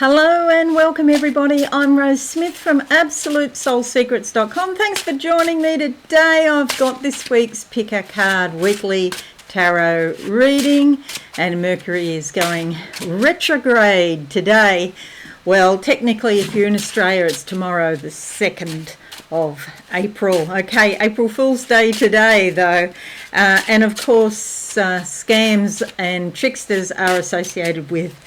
Hello and welcome everybody. I'm Rose Smith from AbsoluteSoulSecrets.com. Thanks for joining me today. I've got this week's Pick a Card weekly tarot reading, and Mercury is going retrograde today. Well, technically if you're in Australia it's tomorrow, the 2nd of April. Okay, April Fool's Day today though. And of course scams and tricksters are associated with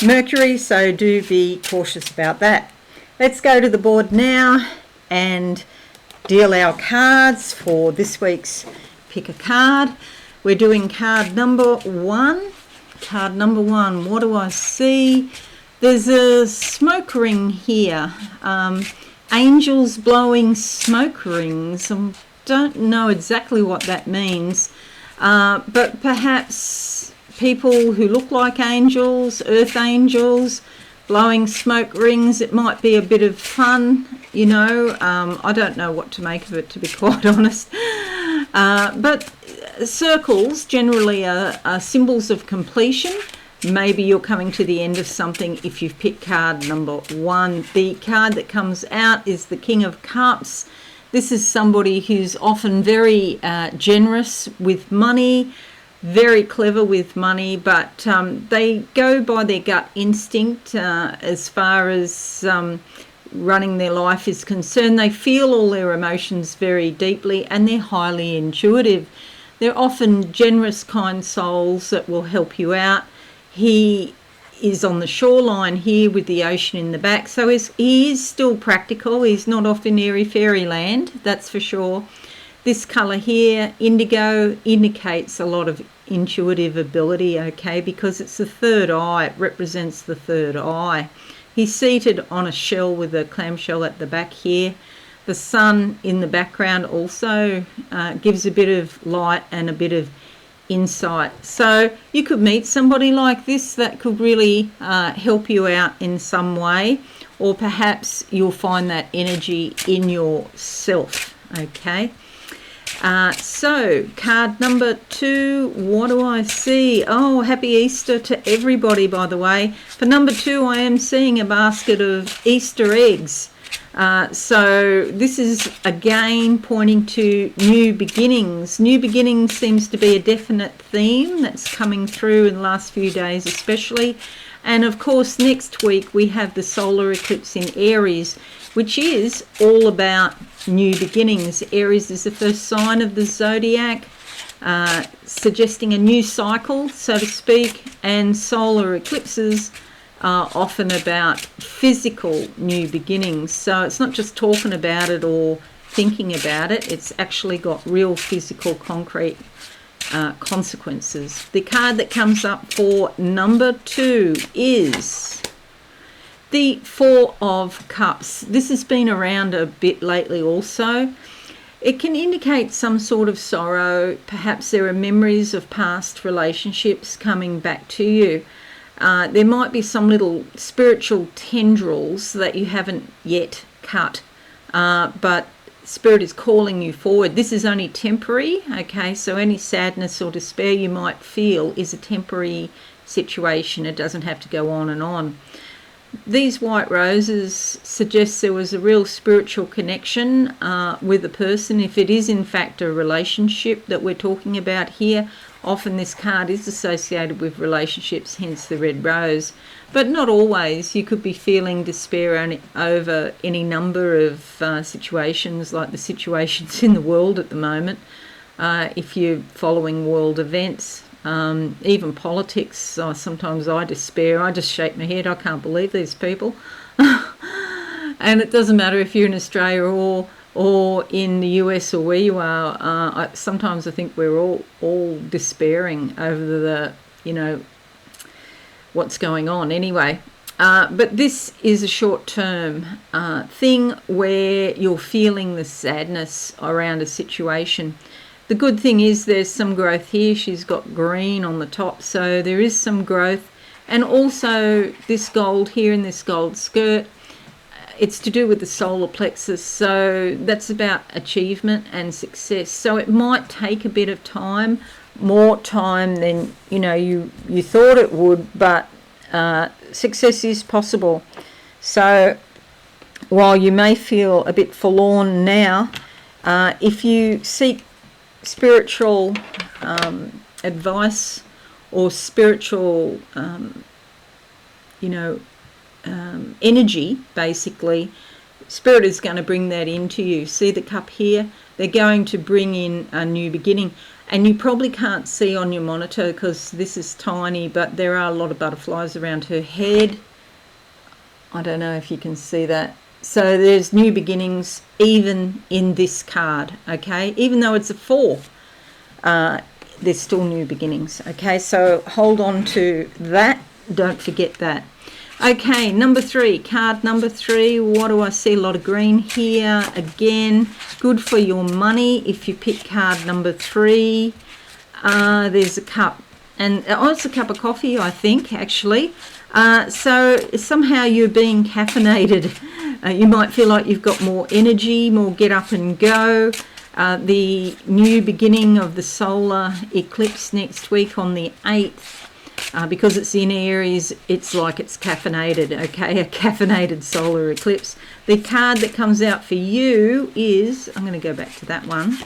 Mercury, so do be cautious about that. Let's go to the board now and deal our cards for this week's Pick a Card. We're doing card number one. Card number one, what do I see? There's a smoke ring here. Angels blowing smoke rings. I don't know exactly what that means, but perhaps people who look like angels, earth angels, blowing smoke rings. It might be a bit of fun, you know. I don't know what to make of it, to be quite honest. But circles generally are symbols of completion. Maybe you're coming to the end of something if you've picked card number one. The card that comes out is the King of Cups. This is somebody who's often very generous with money, very clever with money, but they go by their gut instinct as far as running their life is concerned. They feel all their emotions very deeply and they're highly intuitive. They're often generous, kind souls that will help you out. He is on the shoreline here with the ocean in the back, so he is still practical. He's not off in airy fairyland, that's for sure. This colour here, indigo, indicates a lot of intuitive ability, okay, because it's the third eye. It represents the third eye. He's seated on a shell with a clamshell at the back here. The sun in the background also gives a bit of light and a bit of insight. So you could meet somebody like this that could really help you out in some way, or perhaps you'll find that energy in yourself, okay. So card number two, what do I see? Oh, happy Easter to everybody, by the way. For number two, I am seeing a basket of Easter eggs. So this is again pointing to new beginnings. New beginnings seems to be a definite theme that's coming through in the last few days especially. And of course next week we have the solar eclipse in Aries, which is all about new beginnings. Aries is the first sign of the zodiac, suggesting a new cycle, so to speak, and solar eclipses are often about physical new beginnings. So it's not just talking about it or thinking about it, it's actually got real physical, concrete consequences. The card that comes up for number two is the Four of Cups. This has been around a bit lately also. It can indicate some sort of sorrow. Perhaps there are memories of past relationships coming back to you. There might be some little spiritual tendrils that you haven't yet cut, but Spirit is calling you forward. This is only temporary, okay, so any sadness or despair you might feel is a temporary situation. It doesn't have to go on and on. These white roses suggest there was a real spiritual connection with a person. If it is in fact a relationship that we're talking about here, often this card is associated with relationships, hence the red rose. But not always. You could be feeling despair over any number of situations, like the situations in the world at the moment. If you're following world events, even politics, sometimes I despair. I just shake my head. I can't believe these people. And it doesn't matter if you're in Australia or in the US or where you are. Sometimes I think we're all despairing over the, you know, what's going on anyway. But this is a short-term thing where you're feeling the sadness around a situation. The good thing is there's some growth here. She's got green on the top, so there is some growth. And also this gold here in this gold skirt, it's to do with the solar plexus, so that's about achievement and success. So it might take a bit of time, more time than you thought it would, but success is possible. So while you may feel a bit forlorn now, if you seek spiritual advice or spiritual, energy, basically, Spirit is going to bring that into you. See the cup here? They're going to bring in a new beginning. And you probably can't see on your monitor because this is tiny, but there are a lot of butterflies around her head. I don't know if you can see that. So there's new beginnings even in this card, okay? Even though it's a 4, there's still new beginnings, okay? So hold on to that. Don't forget that. Okay, number 3, card number 3. What do I see? A lot of green here. Again, good for your money if you pick card number 3. There's a cup, and it's a cup of coffee, I think, actually. So somehow you're being caffeinated. You might feel like you've got more energy, more get up and go. The new beginning of the solar eclipse next week on the 8th. Because it's in Aries, it's like it's caffeinated, okay? A caffeinated solar eclipse. The card that comes out for you is, I'm going to go back to that one.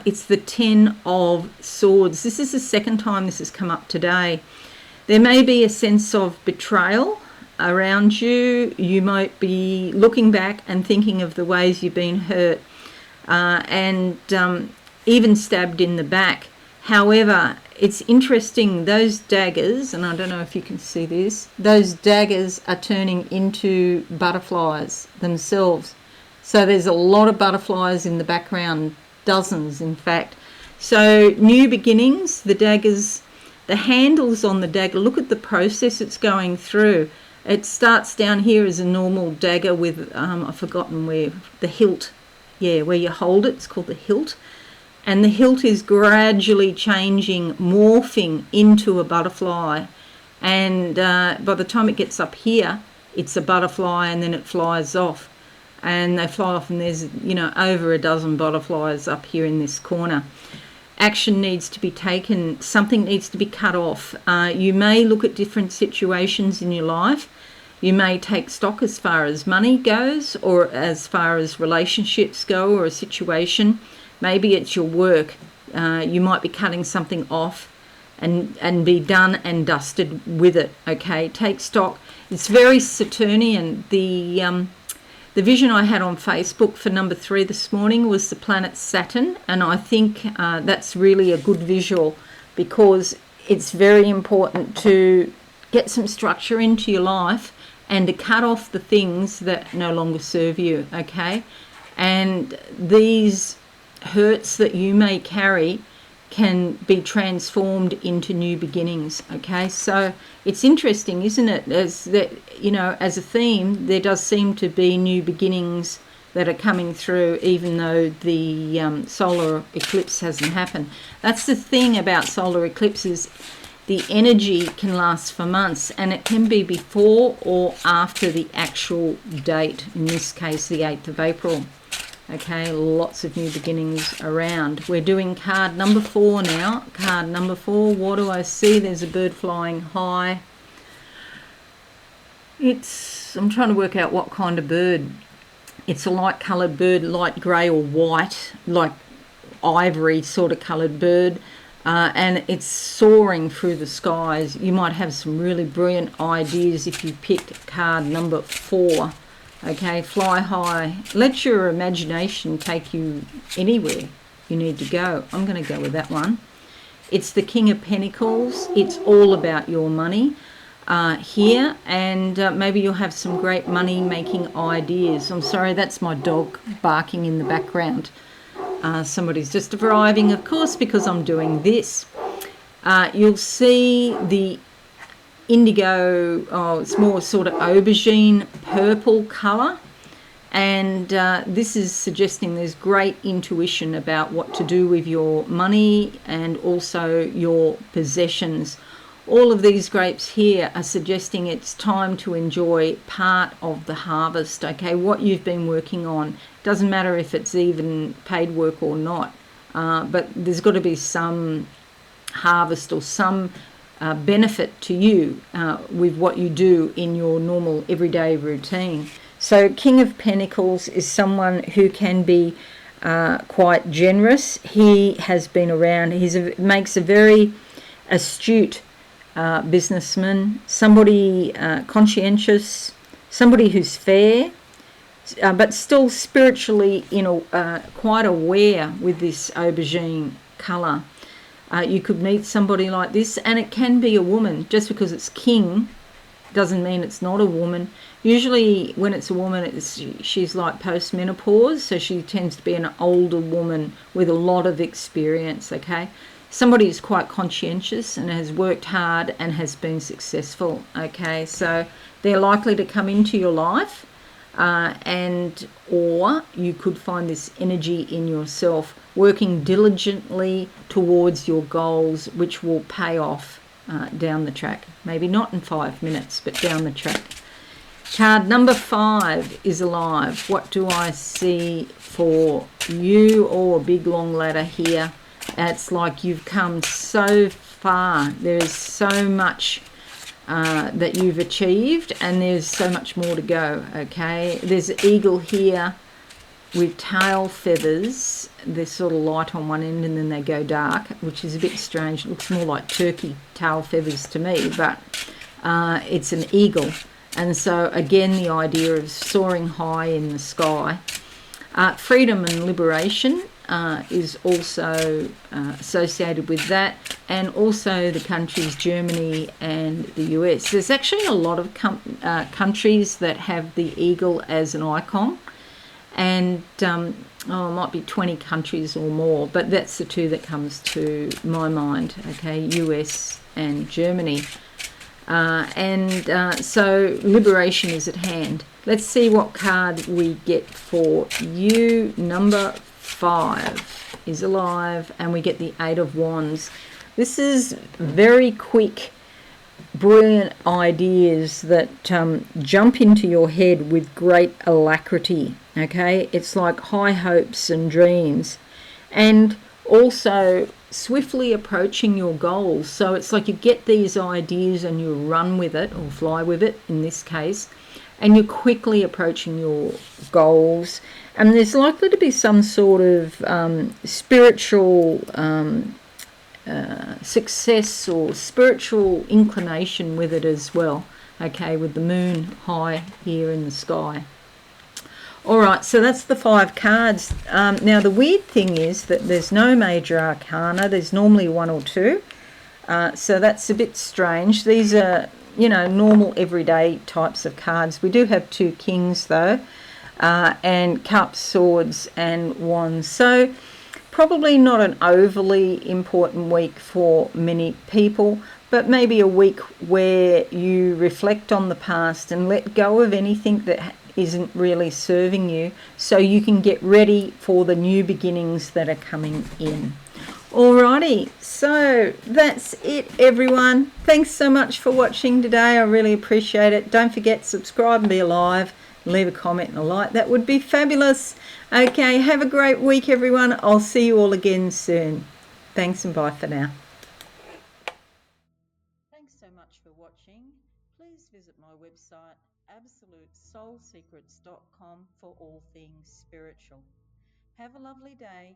It's the 10 of Swords. This is the second time this has come up today. There may be a sense of betrayal around you. You might be looking back and thinking of the ways you've been hurt and even stabbed in the back. However, it's interesting, those daggers, and I don't know if you can see this, those daggers are turning into butterflies themselves. So there's a lot of butterflies in the background, dozens in fact. So new beginnings, the daggers, the handles on the dagger, look at the process it's going through. It starts down here as a normal dagger with, I've forgotten where, the hilt. Yeah, where you hold it, it's called the hilt. And the hilt is gradually changing, morphing into a butterfly. And by the time it gets up here, it's a butterfly, and then it flies off. And they fly off, and there's, over a dozen butterflies up here in this corner. Action needs to be taken. Something needs to be cut off. You may look at different situations in your life. You may take stock as far as money goes, or as far as relationships go, or a situation. Maybe it's your work. You might be cutting something off and be done and dusted with it, okay? Take stock. It's very Saturnian. The vision I had on Facebook for number 3 this morning was the planet Saturn, and I think that's really a good visual because it's very important to get some structure into your life and to cut off the things that no longer serve you, okay? And these hurts that you may carry can be transformed into new beginnings, okay? So it's interesting, isn't it, as that, as a theme, there does seem to be new beginnings that are coming through even though the solar eclipse hasn't happened. That's the thing about solar eclipses. The energy can last for months, and it can be before or after the actual date, in this case the 8th of April. Okay, lots of new beginnings around. We're doing card number 4 now. Card number 4, what do I see? There's a bird flying high. I'm trying to work out what kind of bird. It's a light coloured bird, light grey or white, like ivory sort of coloured bird. And it's soaring through the skies. You might have some really brilliant ideas if you pick card number 4. Okay, fly high. Let your imagination take you anywhere you need to go. I'm going to go with that one. It's the King of Pentacles. It's all about your money here, and maybe you'll have some great money-making ideas. I'm sorry, that's my dog barking in the background. Somebody's just arriving, of course, because I'm doing this. You'll see the indigo, it's more sort of aubergine purple colour, and this is suggesting there's great intuition about what to do with your money and also your possessions. All of these grapes here are suggesting it's time to enjoy part of the harvest, okay, what you've been working on. Doesn't matter if it's even paid work or not, but there's got to be some harvest or some benefit to you with what you do in your normal everyday routine. So King of Pentacles is someone who can be quite generous. He has been around. Makes a very astute businessman, somebody conscientious, somebody who's fair, but still spiritually quite aware with this aubergine colour. You could meet somebody like this, and it can be a woman. Just because it's king doesn't mean it's not a woman. Usually when it's a woman, she's like post-menopause, so she tends to be an older woman with a lot of experience, okay? Somebody who's quite conscientious and has worked hard and has been successful, okay? So they're likely to come into your life, or you could find this energy in yourself working diligently towards your goals, which will pay off down the track. Maybe not in 5 minutes, but down the track. Card number 5 is alive. What do I see for you? Oh, a big long ladder here. It's like you've come so far. There is so much that you've achieved, and there's so much more to go, okay? There's an eagle here with tail feathers. They're sort of light on one end and then they go dark, which is a bit strange. It looks more like turkey tail feathers to me, but it's an eagle. And so again, the idea of soaring high in the sky. Freedom and liberation is also associated with that, and also the countries Germany and the US. There's actually a lot of countries that have the eagle as an icon, and it might be 20 countries or more, but that's the two that comes to my mind, okay, US and Germany. So liberation is at hand. Let's see what card we get for you. Number 5 is alive, and we get the 8 of Wands. This is very quick, brilliant ideas that jump into your head with great alacrity, okay? It's like high hopes and dreams, and also swiftly approaching your goals. So it's like you get these ideas and you run with it, or fly with it in this case, and you're quickly approaching your goals. And there's likely to be some sort of spiritual success or spiritual inclination with it as well, okay, with the moon high here in the sky. All right, so that's the 5 cards. Now, the weird thing is that there's no major arcana. There's normally 1 or 2. So that's a bit strange. These are, normal everyday types of cards. We do have 2 kings, though, and cups, swords, and wands. So probably not an overly important week for many people, but maybe a week where you reflect on the past and let go of anything that isn't really serving you, so you can get ready for the new beginnings that are coming in. Alrighty, so that's it, everyone. Thanks so much for watching today. I really appreciate it. Don't forget, subscribe and be alive. Leave a comment and a like. That would be fabulous. Okay, have a great week, everyone. I'll see you all again soon. Thanks and bye for now. Thanks so much for watching. Please visit my website, absolutesoulsecrets.com, for all things spiritual. Have a lovely day.